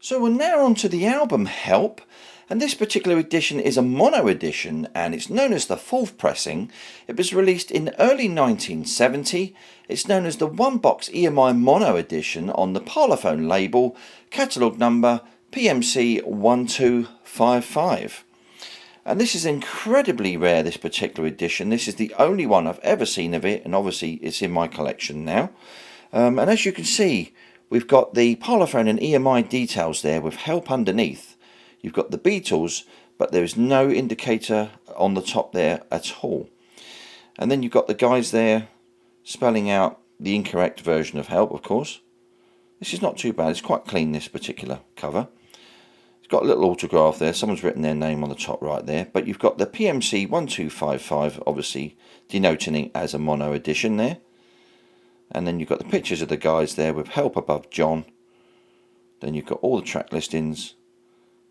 So we're now on to the album Help, and this particular edition is a mono edition and it's known as the fourth pressing. It was released in early 1970. It's known as the one box EMI mono edition on the Parlophone label, catalogue number PMC 1255. And this is incredibly rare, this particular edition. This is the only one I've ever seen of it, and obviously it's in my collection now. And as you can see, we've got the Parlophone and EMI details there with Help underneath. You've got the Beatles, but there is no indicator on the top there at all. And then you've got the guys there spelling out the incorrect version of Help, of course. This is not too bad. It's quite clean, this particular cover. It's got a little autograph there. Someone's written their name on the top right there. But you've got the PMC 1255, obviously denoting it as a mono edition there. And then you've got the pictures of the guys there with Help above John. Then you've got all the track listings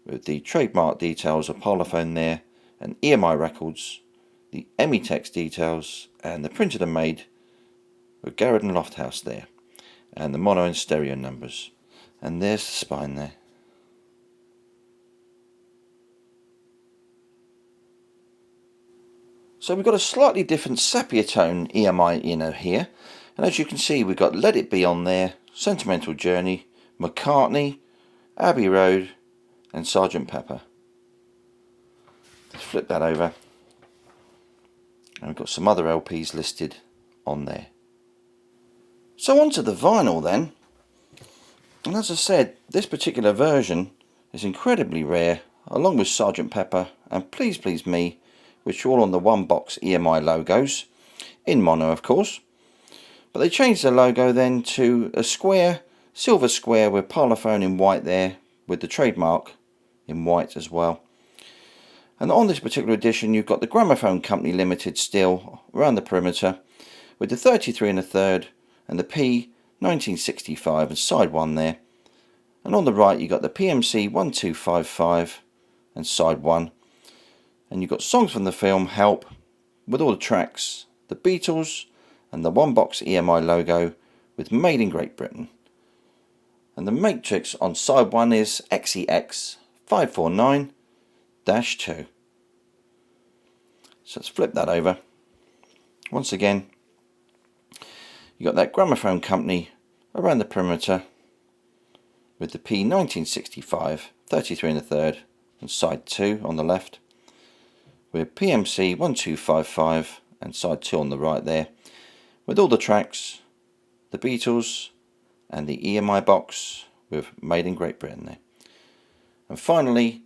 with the trademark details of Parlophone there, and EMI records, the Emitex details, and the printed and made with Garrett and Lofthouse there, and the mono and stereo numbers. And there's the spine there. So we've got a slightly different sepia tone EMI inner here. And as you can see, we've got Let It Be on there, Sentimental Journey, McCartney, Abbey Road, and Sgt Pepper. Let's flip that over. And we've got some other LPs listed on there. So on to the vinyl then. And as I said, this particular version is incredibly rare, along with Sgt Pepper and Please Please Me, which are all on the one box EMI logos, in mono of course. But they changed the logo then to a square, silver square with Parlophone in white there, with the trademark in white as well. And on this particular edition you've got the Gramophone Company Limited still around the perimeter, with the 33 1/3 and the P 1965 and side 1 there. And on the right you've got the PMC 1255 and side 1. And you've got songs from the film Help, with all the tracks, the Beatles, and the one box EMI logo with Made in Great Britain. And the matrix on side 1 is XEX 549-2. So let's flip that over. Once again, you got that Gramophone Company around the perimeter with the P 1965 33 1/3 and side 2 on the left, with PMC 1255 and side 2 on the right there, with all the tracks, the Beatles, and the EMI box with Made in Great Britain there. And finally,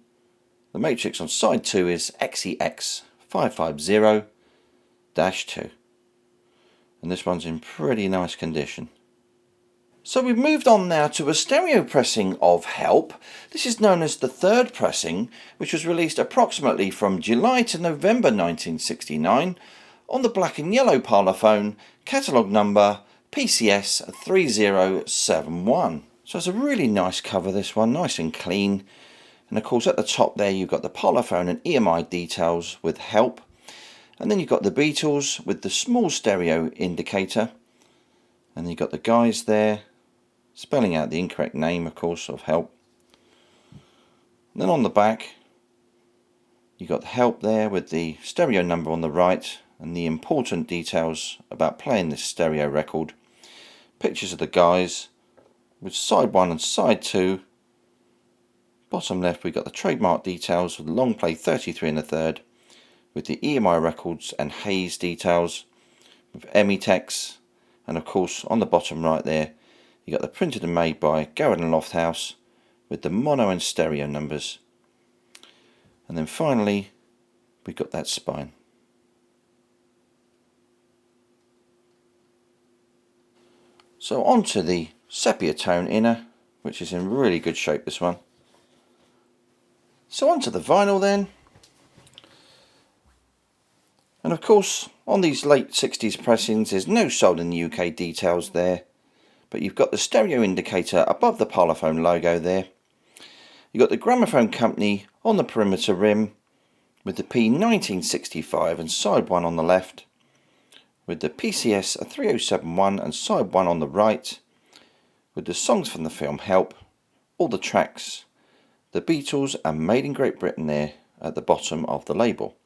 the matrix on side 2 is XEX 550-2. And this one's in pretty nice condition. So we've moved on now to a stereo pressing of Help. This is known as the third pressing, which was released approximately from July to November 1969 on the black and yellow Parlophone, catalogue number PCS 3071. So it's a really nice cover, this one, nice and clean. And of course at the top there you've got the Parlophone and EMI details with Help. And then you've got the Beatles with the small stereo indicator. And then you've got the guys there spelling out the incorrect name, of course, of Help. And then on the back you've got Help there with the stereo number on the right and the important details about playing this stereo record. Pictures of the guys with side 1 and side 2. Bottom left we've got the trademark details of the long play 33 1/3 with the EMI records and Hayes details with Emitex, and of course on the bottom right there you got the printed and made by Garrett and Lofthouse with the mono and stereo numbers. And then finally we've got that spine. So on to the sepia tone inner, which is in really good shape, this one. So on to the vinyl then. And of course on these late 60s pressings there's no sold in the UK details there, but you've got the stereo indicator above the Parlophone logo there. You've got the Gramophone Company on the perimeter rim with the P 1965 and side 1 on the left, with the PCS 3071 and side 1 on the right, with the songs from the film Help, all the tracks, the Beatles and Made in Great Britain there at the bottom of the label.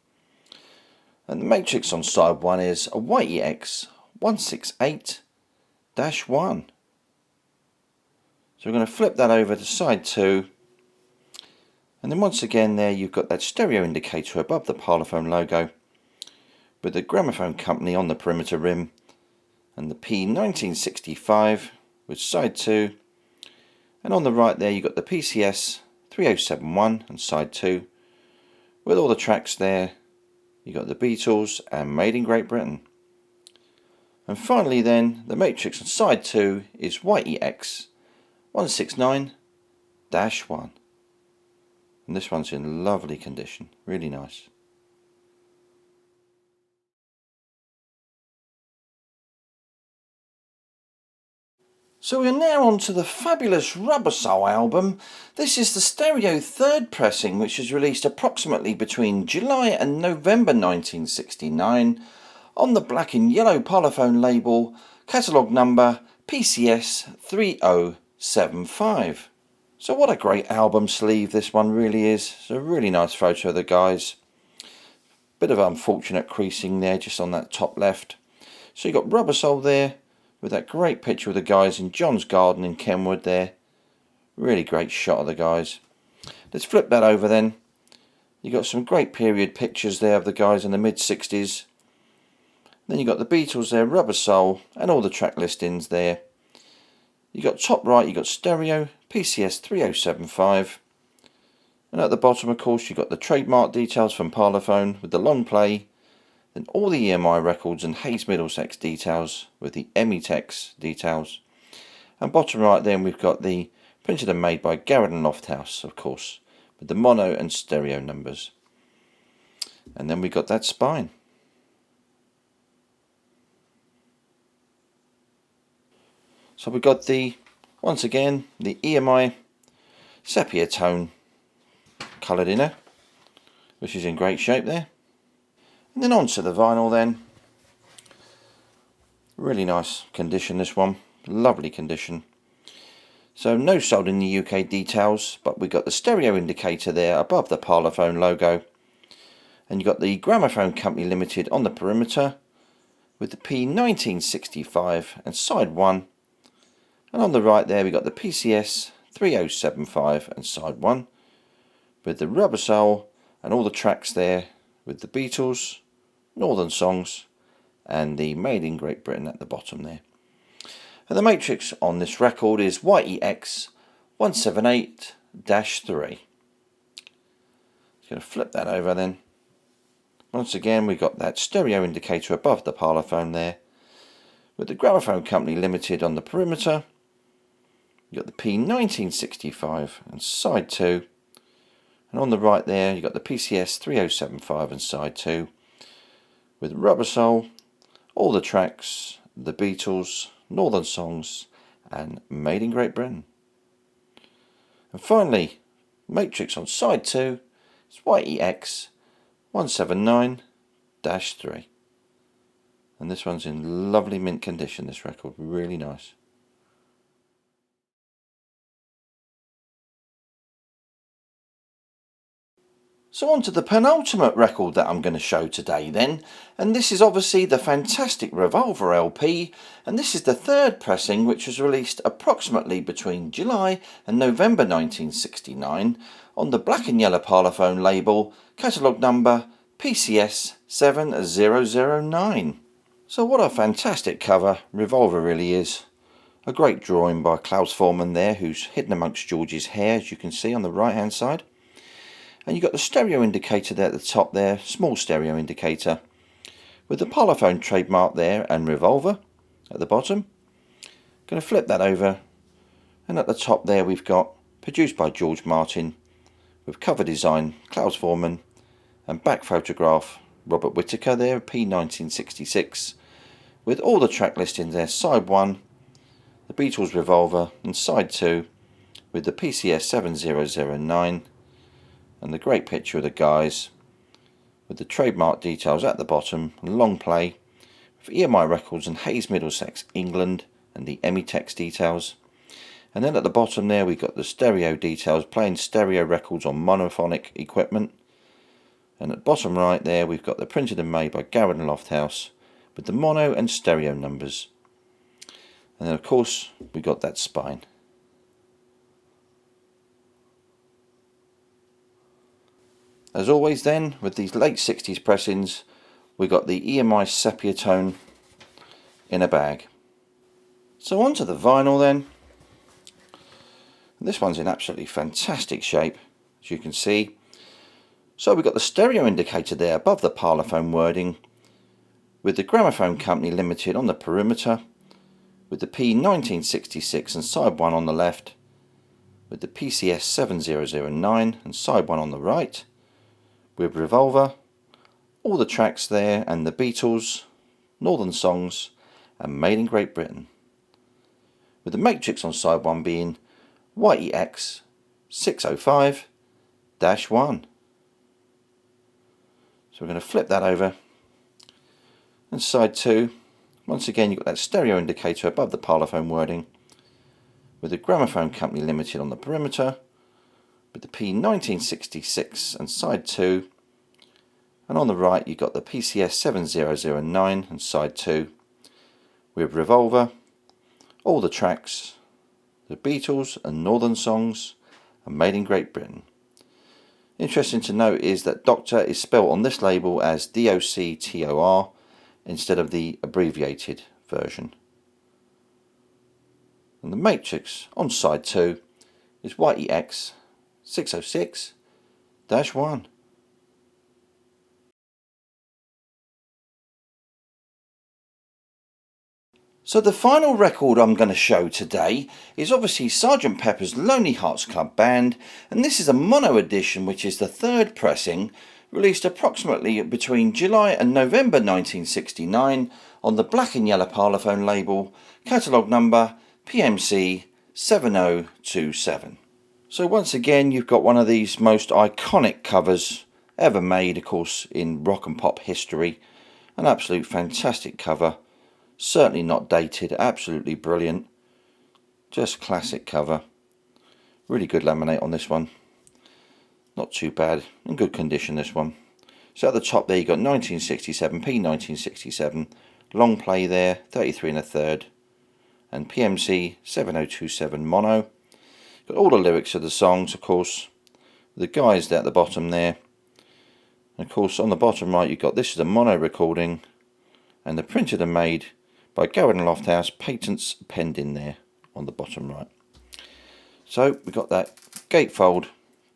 And the matrix on side 1 is a YEX 168-1. So we're going to flip that over to side 2, and then once again there you've got that stereo indicator above the Parlophone logo with the gramophone company on the perimeter rim, and the P1965 with side 2, and on the right there you've got the PCS 3071 and side 2 with all the tracks there. You've got the Beatles and Made in Great Britain. And finally then the matrix on side 2 is YEX 169-1, and this one's in lovely condition, really nice. So we're now on to the fabulous Rubber Soul album. This is the stereo third pressing, which was released approximately between July and November 1969 on the black and yellow Parlophone label, catalogue number PCS 3075. So what a great album sleeve this one really is. It's a really nice photo of the guys. Bit of unfortunate creasing there just on that top left. So you got Rubber Soul there with that great picture of the guys in John's garden in Kenwood there. Really great shot of the guys. Let's flip that over then. You got some great period pictures there of the guys in the mid-60s. Then you got the Beatles there, Rubber Soul, and all the track listings there. You got top right, you got stereo, PCS 3075. And at the bottom, of course, you got the trademark details from Parlophone with the long play. Then all the EMI records and Hayes Middlesex details with the Emitex details. And bottom right then we've got the printed and made by Garrett and Lofthouse, of course, with the mono and stereo numbers. And then we got that spine. So we've got once again, the EMI sepia tone coloured inner, which is in great shape there. And then onto the vinyl then. Really nice condition this one, lovely condition. So no sold in the UK details, but we got the stereo indicator there above the Parlophone logo. And you got the Gramophone Company Limited on the perimeter with the P1965 and side 1. And on the right there we got the PCS 3075 and side 1 with the Rubber Soul and all the tracks there with the Beatles, Northern Songs, and the Made in Great Britain at the bottom there. And the matrix on this record is YEX 178-3. Just going to flip that over then. Once again we've got that stereo indicator above the Parlophone there with the Gramophone Company Limited on the perimeter. You've got the P1965 and side 2. And on the right there you've got the PCS 3075 and side 2 with Rubber Soul, all the tracks, the Beatles, Northern Songs, and Made in Great Britain. And finally, matrix on side 2 is YEX 179-3. And this one's in lovely mint condition, this record, really nice. So on to the penultimate record that I'm going to show today then, and this is obviously the fantastic Revolver LP, and this is the third pressing, which was released approximately between July and November 1969 on the black and yellow Parlophone label, catalogue number PCS 7009. So what a fantastic cover Revolver really is. A great drawing by Klaus Forman there, who's hidden amongst George's hair, as you can see on the right hand side. And you've got the stereo indicator there at the top there, small stereo indicator, with the Parlophone trademark there and Revolver at the bottom. Going to flip that over, and at the top there we've got produced by George Martin, with cover design Klaus Forman, and back photograph Robert Whittaker there, P1966, with all the track listings there, side 1, the Beatles Revolver, and side 2, with the PCS 7009, and the great picture of the guys with the trademark details at the bottom, long play with EMI records and Hayes Middlesex England and the Emitex details. And then at the bottom there we've got the stereo details, playing stereo records on monophonic equipment. And at the bottom right there we've got the printed and made by Garrett and Lofthouse with the mono and stereo numbers. And then of course we got that spine. As always then, with these late 60s pressings, we got the EMI sepia tone in a bag. So onto the vinyl then. This one's in absolutely fantastic shape, as you can see. So we've got the stereo indicator there above the parlophone wording, with the Gramophone Company Limited on the perimeter, with the P1966 and side 1 on the left, with the PCS 7009 and side 1 on the right, with Revolver, all the tracks there, and the Beatles, Northern Songs, and Made in Great Britain, with the matrix on side 1 being YEX 605-1. So we're going to flip that over, and side 2, once again you've got that stereo indicator above the parlophone wording, with the Gramophone Company Limited on the perimeter, with the P1966 and side 2, and on the right you've got the PCS 7009 and side 2, with Revolver, all the tracks, the Beatles and Northern Songs, and Made in Great Britain. Interesting to note is that Doctor is spelt on this label as DOCTOR instead of the abbreviated version. And the matrix on side 2 is YEX 606-1. So the final record I'm going to show today is obviously Sgt Pepper's Lonely Hearts Club Band, and this is a mono edition, which is the third pressing, released approximately between July and November 1969 on the black and yellow parlophone label, catalogue number PMC 7027. So once again you've got one of these most iconic covers ever made, of course, in rock and pop history. An absolute fantastic cover. Certainly not dated, absolutely brilliant. Just classic cover. Really good laminate on this one. Not too bad, in good condition this one. So at the top there you got 1967, P1967, long play there, 33 1/3, and PMC 7027 mono. Got all the lyrics of the songs, of course. The guys there at the bottom there. And of course on the bottom right you've got, this is a mono recording, and the printed and made by Garrett and Lofthouse, patents penned in there on the bottom right. So we've got that gatefold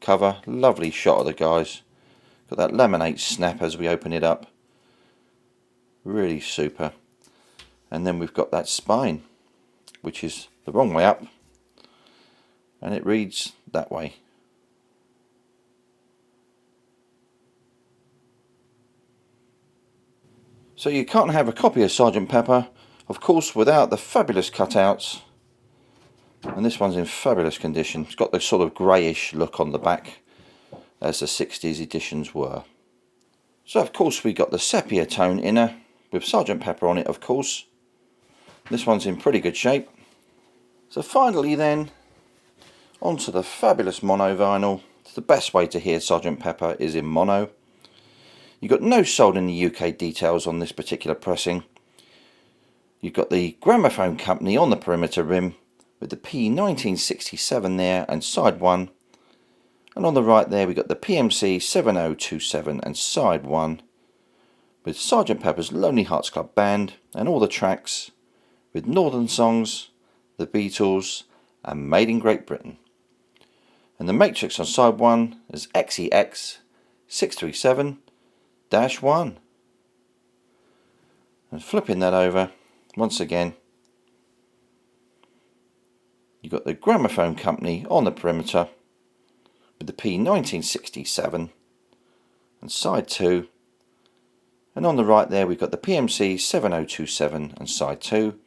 cover, lovely shot of the guys. Got that laminate snap as we open it up. Really super. And then we've got that spine, which is the wrong way up, and it reads that way. So you can't have a copy of Sgt Pepper, of course, without the fabulous cutouts, and this one's in fabulous condition. It's got the sort of greyish look on the back as the 60s editions were. So of course we got the sepia tone inner with Sgt Pepper on it, of course. This one's in pretty good shape. So finally then, onto the fabulous mono vinyl. The best way to hear Sgt Pepper is in mono. You've got no sold in the UK details on this particular pressing. You've got the Gramophone Company on the perimeter rim with the P1967 there and side 1. And on the right there we've got the PMC 7027 and side 1 with Sgt Pepper's Lonely Hearts Club Band and all the tracks with Northern Songs, the Beatles and Made in Great Britain. And the matrix on side 1 is XEX 637-1. And flipping that over, once again, you've got the Gramophone Company on the perimeter with the P1967 and side 2. And on the right there we've got the PMC 7027 and side 2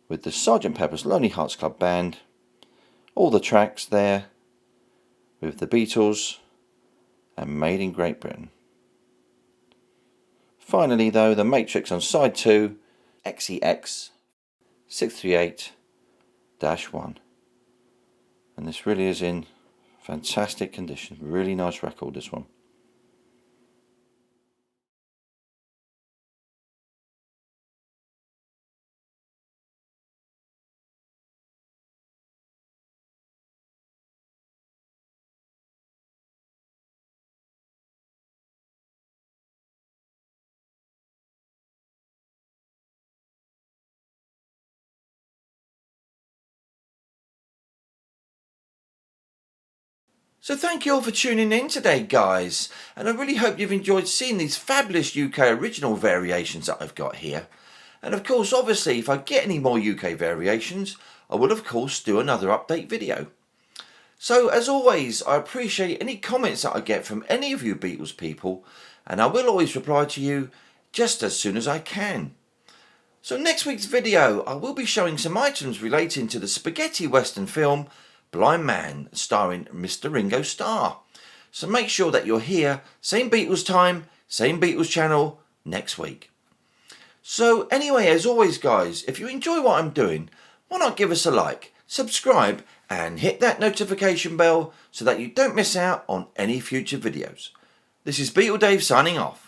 with the Sgt Pepper's Lonely Hearts Club Band, all the tracks there with the Beatles and Made in Great Britain. Finally though, the matrix on side 2, XEX 638-1. And this really is in fantastic condition. Really nice record, this one. So thank you all for tuning in today, guys, and I really hope you've enjoyed seeing these fabulous UK original variations that I've got here. And of course, obviously, if I get any more UK variations, I will of course do another update video. So as always, I appreciate any comments that I get from any of you Beatles people, and I will always reply to you just as soon as I can. So next week's video, I will be showing some items relating to the spaghetti western film Blind Man, starring Mr. Ringo Starr. So make sure that you're here, same Beatles time, same Beatles channel, next week. So anyway, as always guys, if you enjoy what I'm doing, why not give us a like, subscribe and hit that notification bell so that you don't miss out on any future videos. This is Beatle Dave signing off.